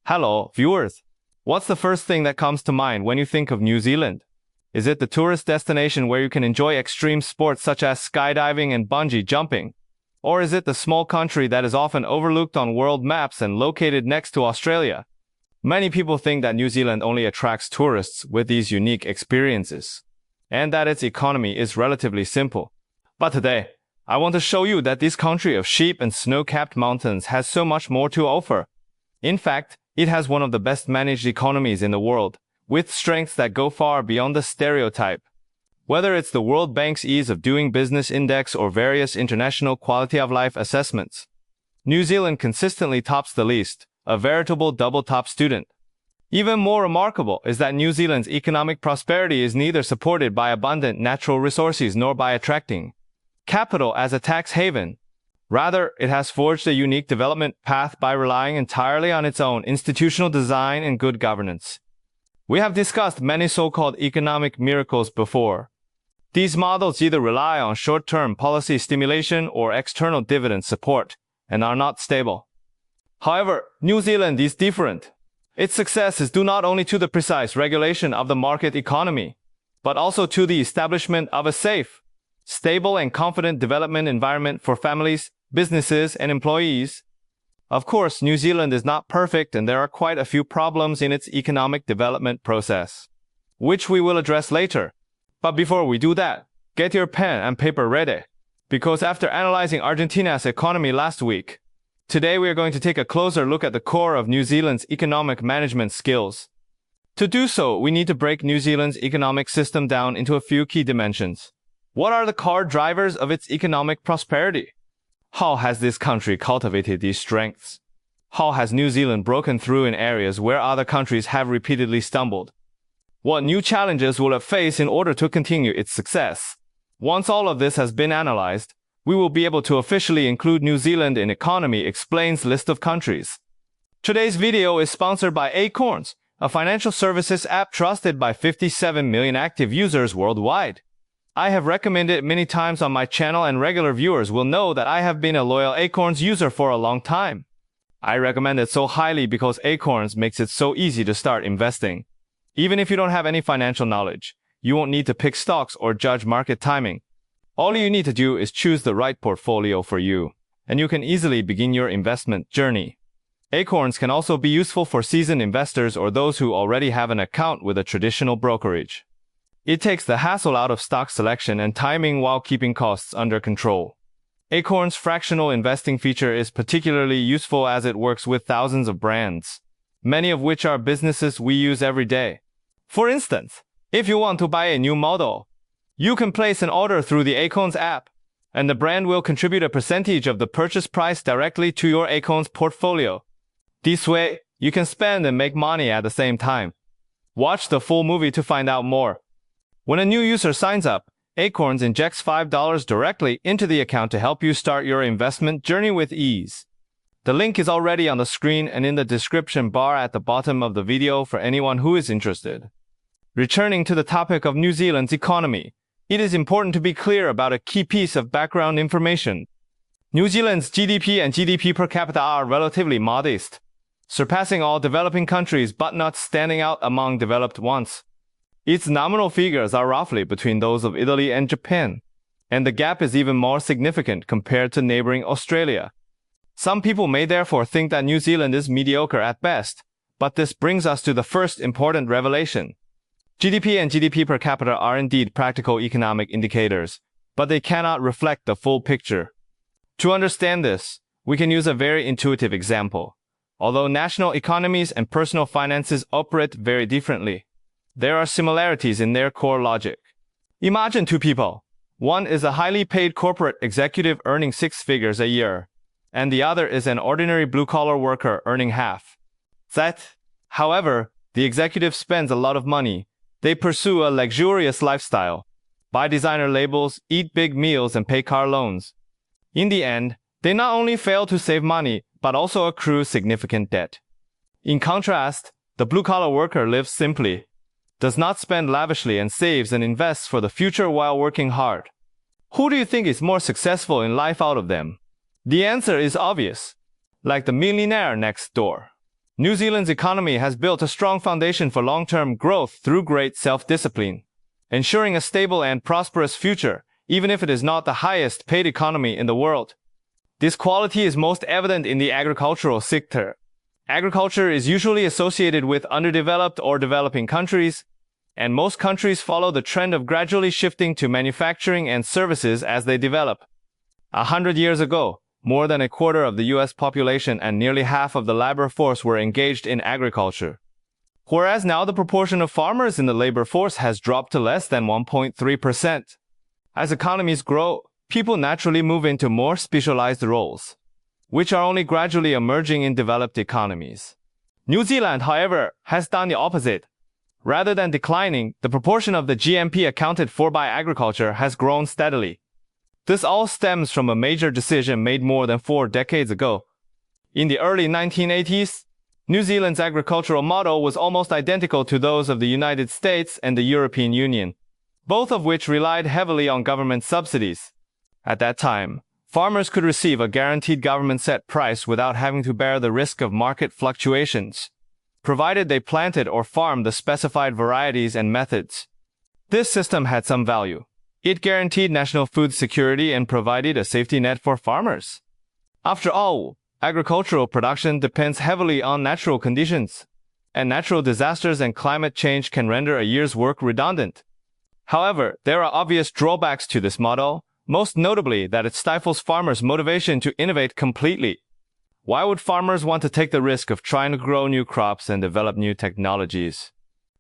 Hello, viewers. What's the first thing that comes to mind when you think of New Zealand? Is it the tourist destination where you can enjoy extreme sports such as skydiving and bungee jumping? Or is it the small country that is often overlooked on world maps and located next to Australia? Many people think that New Zealand only attracts tourists with these unique experiences, and that its economy is relatively simple. But today, I want to show you that this country of sheep and snow-capped mountains has so much more to offer. In fact, it has one of the best managed economies in the world, with strengths that go far beyond the stereotype. Whether it's the World Bank's Ease of Doing Business Index or various international quality of life assessments, New Zealand consistently tops the list, a veritable double-top student. Even more remarkable is that New Zealand's economic prosperity is neither supported by abundant natural resources nor by attracting capital as a tax haven. Rather, it has forged a unique development path by relying entirely on its own institutional design and good governance. We have discussed many so-called economic miracles before. These models either rely on short-term policy stimulation or external dividend support, and are not stable. However, New Zealand is different. Its success is due not only to the precise regulation of the market economy, but also to the establishment of a safe, stable and confident development environment for families, businesses, and employees. Of course, New Zealand is not perfect and there are quite a few problems in its economic development process, which we will address later. But before we do that, get your pen and paper ready, because after analyzing Argentina's economy last week, today we are going to take a closer look at the core of New Zealand's economic management skills. To do so, we need to break New Zealand's economic system down into a few key dimensions. What are the core drivers of its economic prosperity? How has this country cultivated these strengths? How has New Zealand broken through in areas where other countries have repeatedly stumbled? What new challenges will it face in order to continue its success? Once all of this has been analyzed, we will be able to officially include New Zealand in Economy Explains list of countries. Today's video is sponsored by Acorns, a financial services app trusted by 57 million active users worldwide. I have recommended it many times on my channel and regular viewers will know that I have been a loyal Acorns user for a long time. I recommend it so highly because Acorns makes it so easy to start investing. Even if you don't have any financial knowledge, you won't need to pick stocks or judge market timing. All you need to do is choose the right portfolio for you, and you can easily begin your investment journey. Acorns can also be useful for seasoned investors or those who already have an account with a traditional brokerage. It takes the hassle out of stock selection and timing while keeping costs under control. Acorns' fractional investing feature is particularly useful as it works with thousands of brands, many of which are businesses we use every day. For instance, if you want to buy a new model, you can place an order through the Acorns app, and the brand will contribute a percentage of the purchase price directly to your Acorns portfolio. This way, you can spend and make money at the same time. Watch the full movie to find out more. When a new user signs up, Acorns injects $5 directly into the account to help you start your investment journey with ease. The link is already on the screen and in the description bar at the bottom of the video for anyone who is interested. Returning to the topic of New Zealand's economy, it is important to be clear about a key piece of background information. New Zealand's GDP and GDP per capita are relatively modest, surpassing all developing countries but not standing out among developed ones. Its nominal figures are roughly between those of Italy and Japan, and the gap is even more significant compared to neighboring Australia. Some people may therefore think that New Zealand is mediocre at best, but this brings us to the first important revelation. GDP and GDP per capita are indeed practical economic indicators, but they cannot reflect the full picture. To understand this, we can use a very intuitive example. Although national economies and personal finances operate very differently, there are similarities in their core logic. Imagine two people. One is a highly paid corporate executive earning 6 figures a year, and the other is an ordinary blue-collar worker earning half that. However, the executive spends a lot of money. They pursue a luxurious lifestyle, buy designer labels, eat big meals, and pay car loans. In the end, they not only fail to save money, but also accrue significant debt. In contrast, the blue-collar worker lives simply, does not spend lavishly, and saves and invests for the future while working hard. Who do you think is more successful in life out of them? The answer is obvious. Like the millionaire next door. New Zealand's economy has built a strong foundation for long-term growth through great self-discipline, ensuring a stable and prosperous future, even if it is not the highest paid economy in the world. This quality is most evident in the agricultural sector. Agriculture is usually associated with underdeveloped or developing countries, and most countries follow the trend of gradually shifting to manufacturing and services as they develop. 100 years ago, more than a quarter of the US population and nearly half of the labor force were engaged in agriculture. Whereas now the proportion of farmers in the labor force has dropped to less than 1.3%. As economies grow, people naturally move into more specialized roles, which are only gradually emerging in developed economies. New Zealand, however, has done the opposite. Rather than declining, the proportion of the GNP accounted for by agriculture has grown steadily. This all stems from a major decision made more than 4 decades ago. In the early 1980s, New Zealand's agricultural model was almost identical to those of the United States and the European Union, both of which relied heavily on government subsidies. At that time, farmers could receive a guaranteed government-set price without having to bear the risk of market fluctuations, provided they planted or farmed the specified varieties and methods. This system had some value. It guaranteed national food security and provided a safety net for farmers. After all, agricultural production depends heavily on natural conditions, and natural disasters and climate change can render a year's work redundant. However, there are obvious drawbacks to this model, most notably that it stifles farmers' motivation to innovate completely. Why would farmers want to take the risk of trying to grow new crops and develop new technologies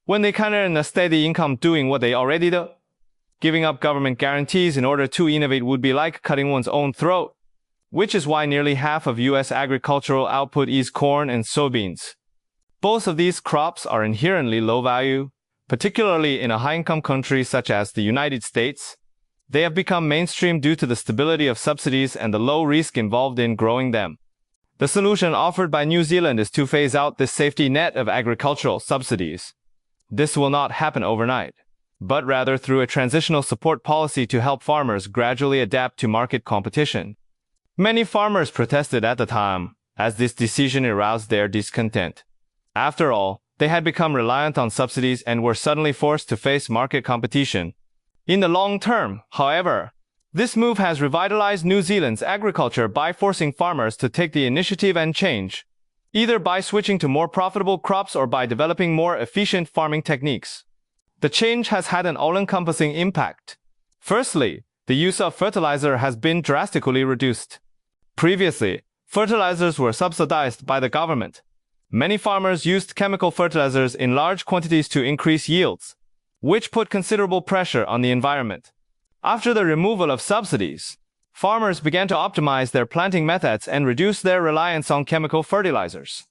when they can earn a steady income doing what they already do? Giving up government guarantees in order to innovate would be like cutting one's own throat, which is why nearly half of US agricultural output is corn and soybeans. Both of these crops are inherently low value, particularly in a high-income country such as the United States. They have become mainstream due to the stability of subsidies and the low risk involved in growing them. The solution offered by New Zealand is to phase out this safety net of agricultural subsidies. This will not happen overnight, but rather through a transitional support policy to help farmers gradually adapt to market competition. Many farmers protested at the time, as this decision aroused their discontent. After all, they had become reliant on subsidies and were suddenly forced to face market competition. In the long term, however, this move has revitalized New Zealand's agriculture by forcing farmers to take the initiative and change, either by switching to more profitable crops or by developing more efficient farming techniques. The change has had an all-encompassing impact. Firstly, the use of fertilizer has been drastically reduced. Previously, fertilizers were subsidized by the government. Many farmers used chemical fertilizers in large quantities to increase yields, which put considerable pressure on the environment. After the removal of subsidies, farmers began to optimize their planting methods and reduce their reliance on chemical fertilizers.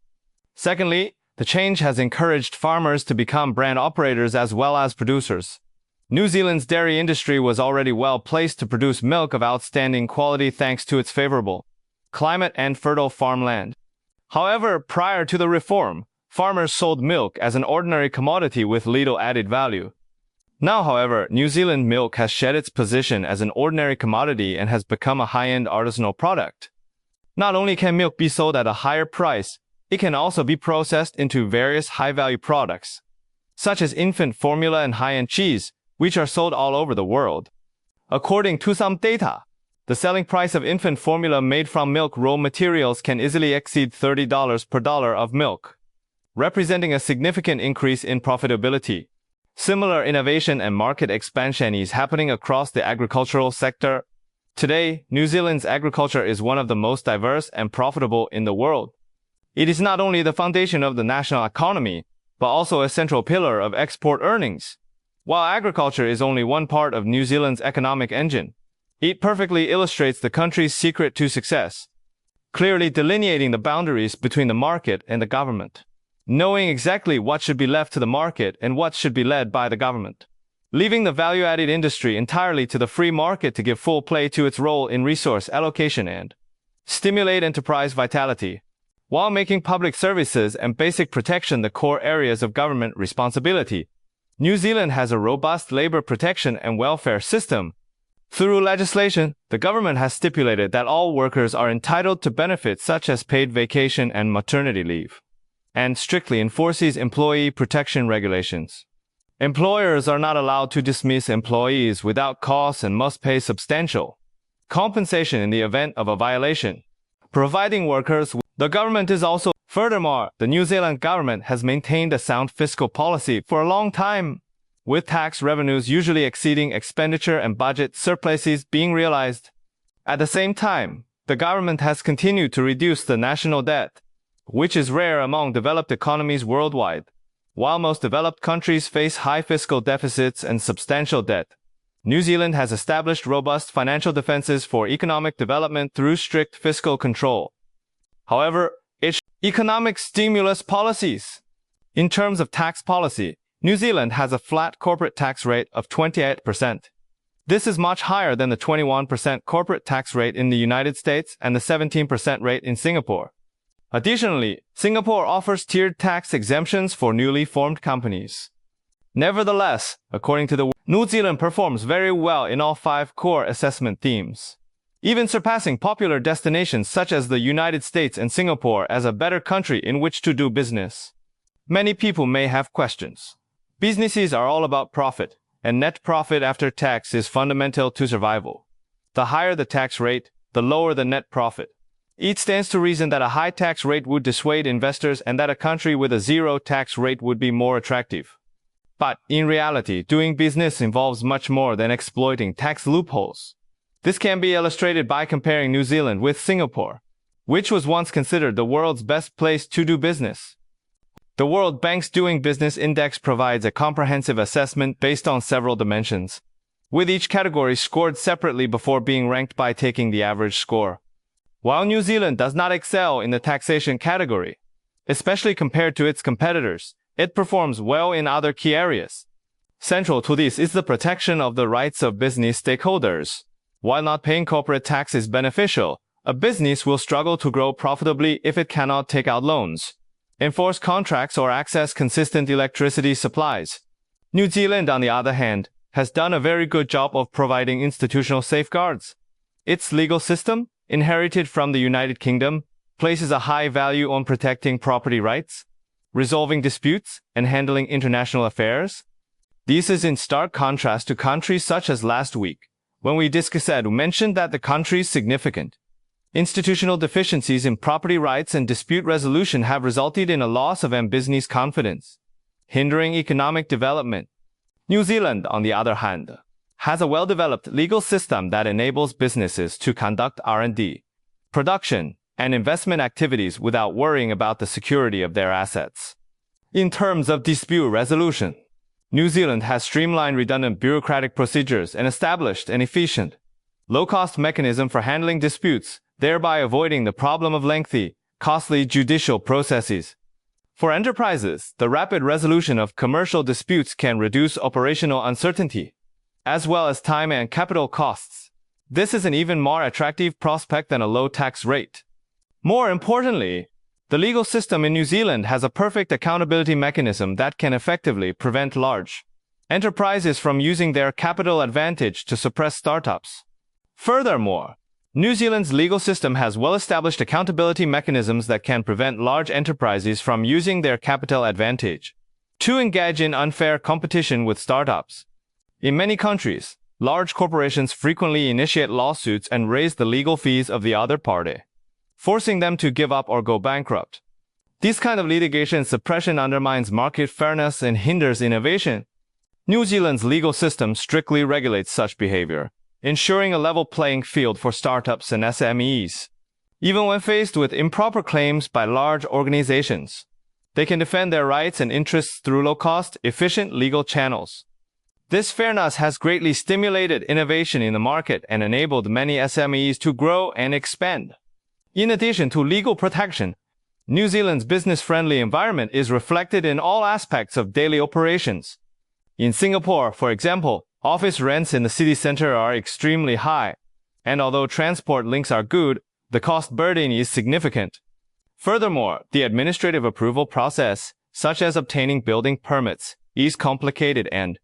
Secondly, the change has encouraged farmers to become brand operators as well as producers. New Zealand's dairy industry was already well placed to produce milk of outstanding quality thanks to its favorable climate and fertile farmland. However, prior to the reform, farmers sold milk as an ordinary commodity with little added value. Now, however, New Zealand milk has shed its position as an ordinary commodity and has become a high-end artisanal product. Not only can milk be sold at a higher price, it can also be processed into various high-value products, such as infant formula and high-end cheese, which are sold all over the world. According to some data, the selling price of infant formula made from milk raw materials can easily exceed $30 per dollar of milk, representing a significant increase in profitability. Similar innovation and market expansion is happening across the agricultural sector. Today, New Zealand's agriculture is one of the most diverse and profitable in the world. It is not only the foundation of the national economy, but also a central pillar of export earnings. While agriculture is only one part of New Zealand's economic engine, it perfectly illustrates the country's secret to success, clearly delineating the boundaries between the market and the government, knowing exactly what should be left to the market and what should be led by the government, leaving the value-added industry entirely to the free market to give full play to its role in resource allocation and stimulate enterprise vitality, while making public services and basic protection the core areas of government responsibility. New Zealand has a robust labor protection and welfare system. Through legislation, the government has stipulated that all workers are entitled to benefits such as paid vacation and maternity leave. and strictly enforces employee protection regulations. Employers are not allowed to dismiss employees without cause and must pay substantial compensation in the event of a violation, providing workers with. The government is also. Furthermore, the New Zealand government has maintained a sound fiscal policy for a long time, with tax revenues usually exceeding expenditure and budget surpluses being realized. At the same time, the government has continued to reduce the national debt, which is rare among developed economies worldwide. While most developed countries face high fiscal deficits and substantial debt, New Zealand has established robust financial defenses for economic development through strict fiscal control. However, its economic stimulus policies. In terms of tax policy, New Zealand has a flat corporate tax rate of 28%. This is much higher than the 21% corporate tax rate in the United States and the 17% rate in Singapore. Additionally, Singapore offers tiered tax exemptions for newly formed companies. Nevertheless, according to the New Zealand performs very well in all 5 core assessment themes, even surpassing popular destinations such as the United States and Singapore as a better country in which to do business. Many people may have questions. Businesses are all about profit, and net profit after tax is fundamental to survival. The higher the tax rate, the lower the net profit. It stands to reason that a high tax rate would dissuade investors and that a country with a zero tax rate would be more attractive. But, in reality, doing business involves much more than exploiting tax loopholes. This can be illustrated by comparing New Zealand with Singapore, which was once considered the world's best place to do business. The World Bank's Doing Business Index provides a comprehensive assessment based on several dimensions, with each category scored separately before being ranked by taking the average score. While New Zealand does not excel in the taxation category, especially compared to its competitors, it performs well in other key areas. Central to this is the protection of the rights of business stakeholders. While not paying corporate tax is beneficial, a business will struggle to grow profitably if it cannot take out loans, enforce contracts, or access consistent electricity supplies. New Zealand, on the other hand, has done a very good job of providing institutional safeguards. Its legal system, inherited from the United Kingdom, places a high value on protecting property rights, resolving disputes, and handling international affairs. This is in stark contrast to countries such as last week, when we mentioned that the country's significant institutional deficiencies in property rights and dispute resolution have resulted in a loss of business confidence, hindering economic development. New Zealand, on the other hand, has a well-developed legal system that enables businesses to conduct R&D, production, and investment activities without worrying about the security of their assets. In terms of dispute resolution, New Zealand has streamlined redundant bureaucratic procedures and established an efficient, low-cost mechanism for handling disputes, thereby avoiding the problem of lengthy, costly judicial processes. For enterprises, the rapid resolution of commercial disputes can reduce operational uncertainty, as well as time and capital costs. This is an even more attractive prospect than a low tax rate. More importantly, the legal system in New Zealand has a perfect accountability mechanism that can effectively prevent large enterprises from using their capital advantage to suppress startups. Furthermore, New Zealand's legal system has well-established accountability mechanisms that can prevent large enterprises from using their capital advantage to engage in unfair competition with startups. In many countries, large corporations frequently initiate lawsuits and raise the legal fees of the other party, forcing them to give up or go bankrupt. This kind of litigation suppression undermines market fairness and hinders innovation. New Zealand's legal system strictly regulates such behavior, ensuring a level playing field for startups and SMEs. Even when faced with improper claims by large organizations, they can defend their rights and interests through low-cost, efficient legal channels. This fairness has greatly stimulated innovation in the market and enabled many SMEs to grow and expand. In addition to legal protection, New Zealand's business-friendly environment is reflected in all aspects of daily operations. In Singapore, for example, office rents in the city center are extremely high, and although transport links are good, the cost burden is significant. Furthermore, the administrative approval process, such as obtaining building permits, is complicated and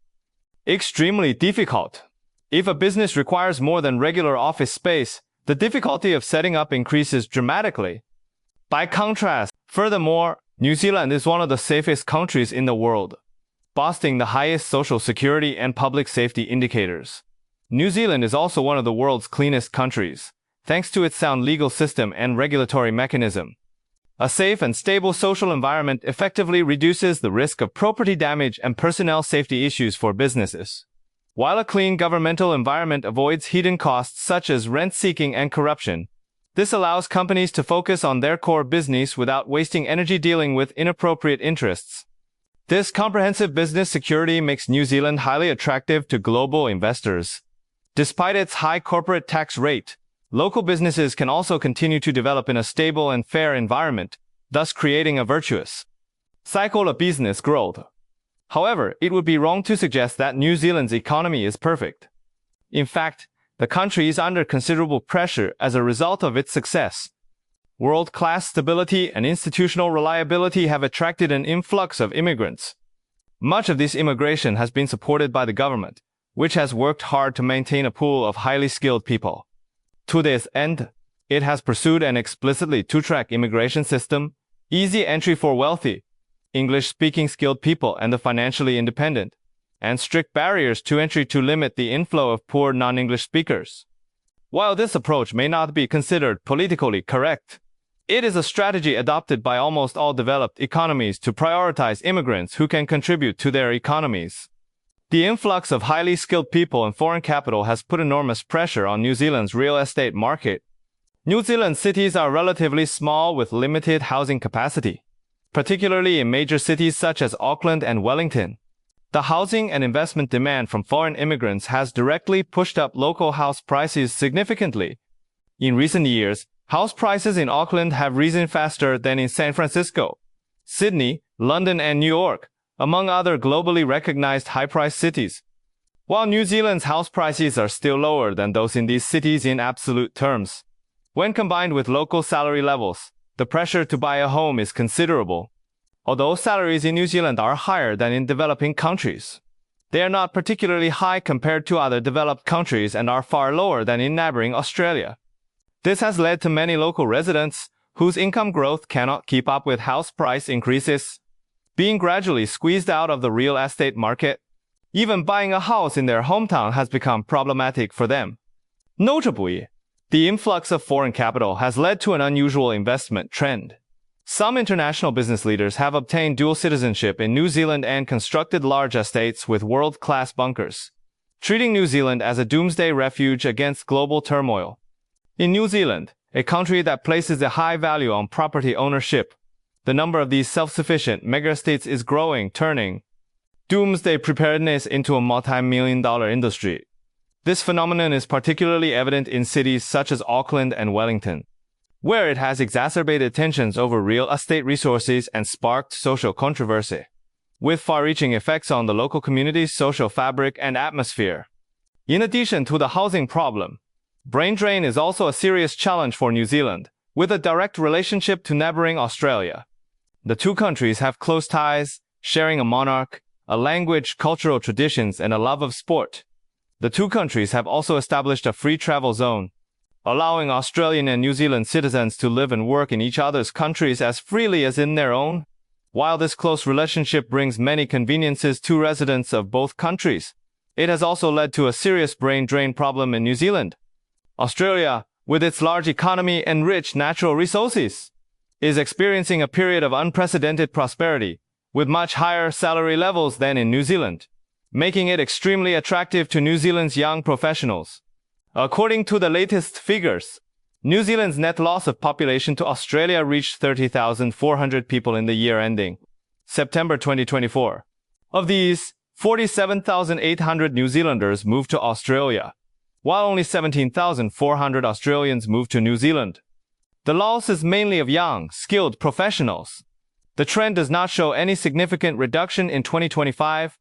extremely difficult. If a business requires more than regular office space, the difficulty of setting up increases dramatically. By contrast, furthermore, New Zealand is one of the safest countries in the world, boasting the highest social security and public safety indicators. New Zealand is also one of the world's cleanest countries, thanks to its sound legal system and regulatory mechanism. A safe and stable social environment effectively reduces the risk of property damage and personnel safety issues for businesses, while a clean governmental environment avoids hidden costs such as rent-seeking and corruption. This allows companies to focus on their core business without wasting energy dealing with inappropriate interests. This comprehensive business security makes New Zealand highly attractive to global investors. Despite its high corporate tax rate, local businesses can also continue to develop in a stable and fair environment, thus creating a virtuous cycle of business growth. However, it would be wrong to suggest that New Zealand's economy is perfect. In fact, the country is under considerable pressure as a result of its success. World-class stability and institutional reliability have attracted an influx of immigrants. Much of this immigration has been supported by the government, which has worked hard to maintain a pool of highly skilled people. To this end, it has pursued an explicitly two-track immigration system, easy entry for wealthy, English-speaking skilled people and the financially independent, and strict barriers to entry to limit the inflow of poor non-English speakers. While this approach may not be considered politically correct, it is a strategy adopted by almost all developed economies to prioritize immigrants who can contribute to their economies. The influx of highly skilled people and foreign capital has put enormous pressure on New Zealand's real estate market. New Zealand's cities are relatively small with limited housing capacity, particularly in major cities such as Auckland and Wellington. The housing and investment demand from foreign immigrants has directly pushed up local house prices significantly. In recent years, house prices in Auckland have risen faster than in San Francisco, Sydney, London, and New York, among other globally recognized high-priced cities. While New Zealand's house prices are still lower than those in these cities in absolute terms, when combined with local salary levels, the pressure to buy a home is considerable. Although salaries in New Zealand are higher than in developing countries, they are not particularly high compared to other developed countries and are far lower than in neighboring Australia. This has led to many local residents, whose income growth cannot keep up with house price increases, being gradually squeezed out of the real estate market. Even buying a house in their hometown has become problematic for them. Notably, the influx of foreign capital has led to an unusual investment trend. Some international business leaders have obtained dual citizenship in New Zealand and constructed large estates with world-class bunkers, treating New Zealand as a doomsday refuge against global turmoil. In New Zealand, a country that places a high value on property ownership, the number of these self-sufficient megastates is growing, turning doomsday preparedness into a multi-million-dollar industry. This phenomenon is particularly evident in cities such as Auckland and Wellington, where it has exacerbated tensions over real estate resources and sparked social controversy, with far-reaching effects on the local community's social fabric and atmosphere. In addition to the housing problem, brain drain is also a serious challenge for New Zealand, with a direct relationship to neighboring Australia. The two countries have close ties, sharing a monarch, a language, cultural traditions, and a love of sport. The two countries have also established a free travel zone, allowing Australian and New Zealand citizens to live and work in each other's countries as freely as in their own. While this close relationship brings many conveniences to residents of both countries, it has also led to a serious brain drain problem in New Zealand. Australia, with its large economy and rich natural resources, is experiencing a period of unprecedented prosperity, with much higher salary levels than in New Zealand, making it extremely attractive to New Zealand's young professionals. According to the latest figures, New Zealand's net loss of population to Australia reached 30,400 people in the year ending September 2024. Of these, 47,800 New Zealanders moved to Australia, while only 17,400 Australians moved to New Zealand. The loss is mainly of young, skilled professionals. The trend does not show any significant reduction in 2025.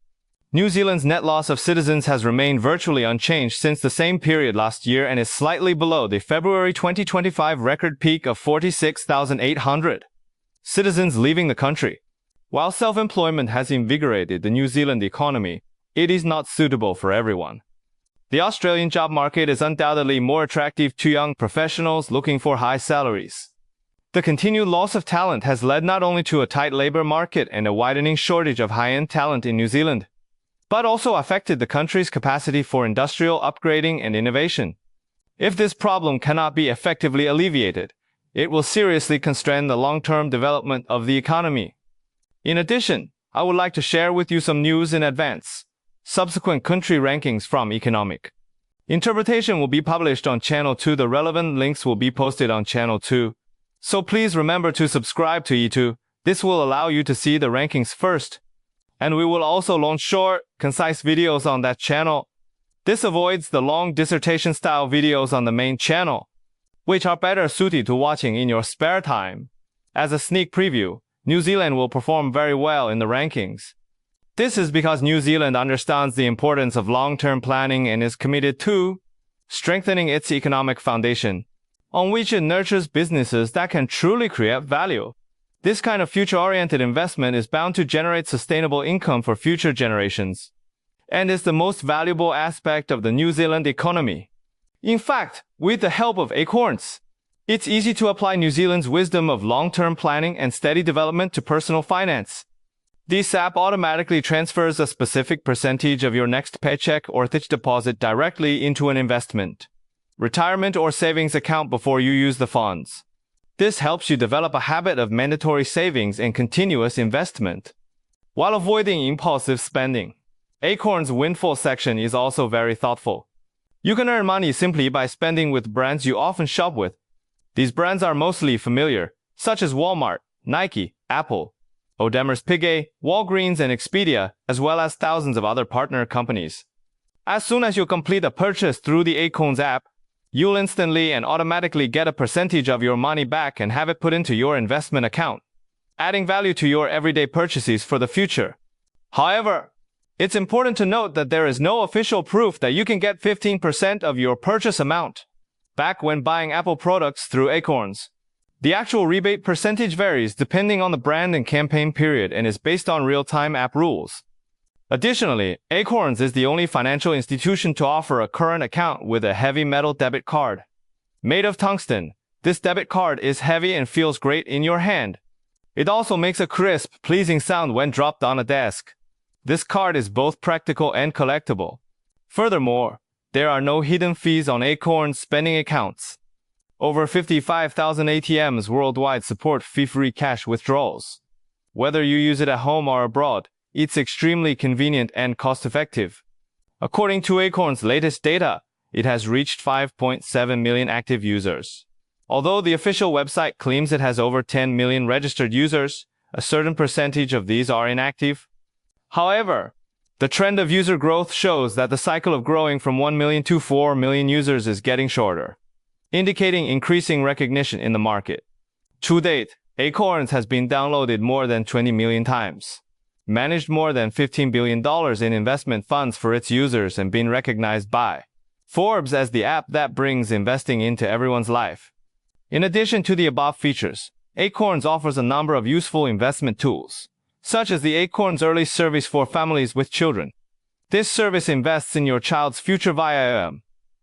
New Zealand's net loss of citizens has remained virtually unchanged since the same period last year and is slightly below the February 2025 record peak of 46,800 citizens leaving the country. While self-employment has invigorated the New Zealand economy, it is not suitable for everyone. The Australian job market is undoubtedly more attractive to young professionals looking for high salaries. The continued loss of talent has led not only to a tight labor market and a widening shortage of high-end talent in New Zealand, but also affected the country's capacity for industrial upgrading and innovation. If this problem cannot be effectively alleviated, it will seriously constrain the long-term development of the economy. In addition, I would like to share with you some news in advance. Subsequent country rankings from Economic Interpretation will be published on Channel 2. The relevant links will be posted on Channel 2. So please remember to subscribe to E2. This will allow you to see the rankings first. And we will also launch short, concise videos on that channel. This avoids the long dissertation-style videos on the main channel, which are better suited to watching in your spare time. As a sneak preview, New Zealand will perform very well in the rankings. This is because New Zealand understands the importance of long-term planning and is committed to strengthening its economic foundation, on which it nurtures businesses that can truly create value. This kind of future-oriented investment is bound to generate sustainable income for future generations, and is the most valuable aspect of the New Zealand economy. In fact, with the help of Acorns, it's easy to apply New Zealand's wisdom of long-term planning and steady development to personal finance. This app automatically transfers a specific percentage of your next paycheck or fixed deposit directly into an investment, retirement or savings account before you use the funds. This helps you develop a habit of mandatory savings and continuous investment, while avoiding impulsive spending. Acorn's Windfall section is also very thoughtful. You can earn money simply by spending with brands you often shop with. These brands are mostly familiar, such as Walmart, Nike, Apple, O'Demers Piguet, Walgreens, and Expedia, as well as thousands of other partner companies. As soon as you complete a purchase through the Acorns app, you'll instantly and automatically get a percentage of your money back and have it put into your investment account, adding value to your everyday purchases for the future. However, it's important to note that there is no official proof that you can get 15% of your purchase amount back when buying Apple products through Acorns. The actual rebate percentage varies depending on the brand and campaign period and is based on real-time app rules. Additionally, Acorns is the only financial institution to offer a current account with a heavy metal debit card. Made of tungsten, this debit card is heavy and feels great in your hand. It also makes a crisp, pleasing sound when dropped on a desk. This card is both practical and collectible. Furthermore, there are no hidden fees on Acorns spending accounts. Over 55,000 ATMs worldwide support fee-free cash withdrawals. Whether you use it at home or abroad, it's extremely convenient and cost-effective. According to Acorns' latest data, it has reached 5.7 million active users. Although the official website claims it has over 10 million registered users, a certain percentage of these are inactive. However, the trend of user growth shows that the cycle of growing from 1 million to 4 million users is getting shorter, indicating increasing recognition in the market. To date, Acorns has been downloaded more than 20 million times, managed more than $15 billion in investment funds for its users, and been recognized by Forbes as the app that brings investing into everyone's life. In addition to the above features, Acorns offers a number of useful investment tools, such as the Acorns Early Service for families with children. This service invests in your child's future via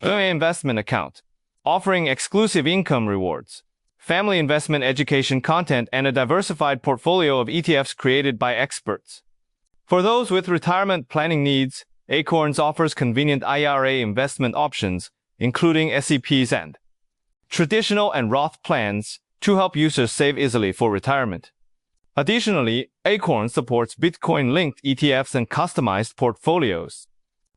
an investment account, offering exclusive income rewards, family investment education content, and a diversified portfolio of ETFs created by experts. For those with retirement planning needs, Acorns offers convenient IRA investment options, including SEPs and traditional and Roth plans, to help users save easily for retirement. Additionally, Acorns supports Bitcoin-linked ETFs and customized portfolios.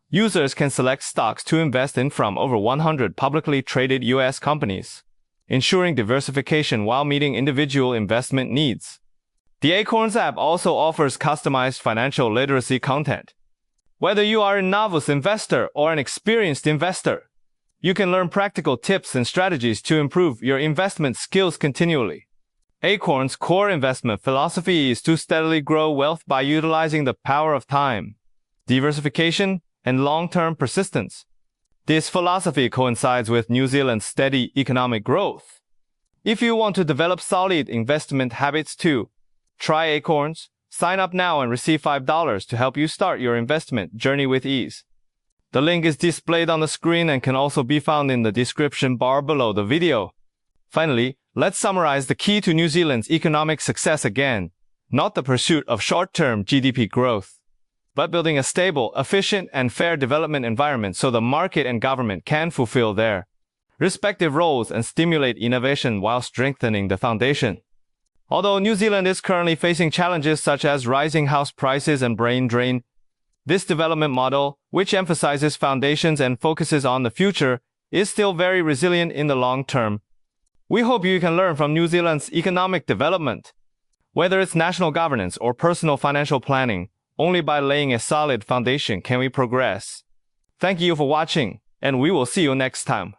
Users can select stocks to invest in from over 100 publicly traded U.S. companies, ensuring diversification while meeting individual investment needs. The Acorns app also offers customized financial literacy content. Whether you are a novice investor or an experienced investor, you can learn practical tips and strategies to improve your investment skills continually. Acorns' core investment philosophy is to steadily grow wealth by utilizing the power of time, diversification, and long-term persistence. This philosophy coincides with New Zealand's steady economic growth. If you want to develop solid investment habits too, try Acorns. Sign up now and receive $5 to help you start your investment journey with ease. The link is displayed on the screen and can also be found in the description bar below the video. Finally, Let's summarize the key to New Zealand's economic success again. Not the pursuit of short-term GDP growth, but building a stable, efficient, and fair development environment so the market and government can fulfill their respective roles and stimulate innovation while strengthening the foundation. Although New Zealand is currently facing challenges such as rising house prices and brain drain, this development model, which emphasizes foundations and focuses on the future, is still very resilient in the long term. We hope you can learn from New Zealand's economic development. Whether it's national governance or personal financial planning, only by laying a solid foundation can we progress. Thank you for watching, and we will see you next time.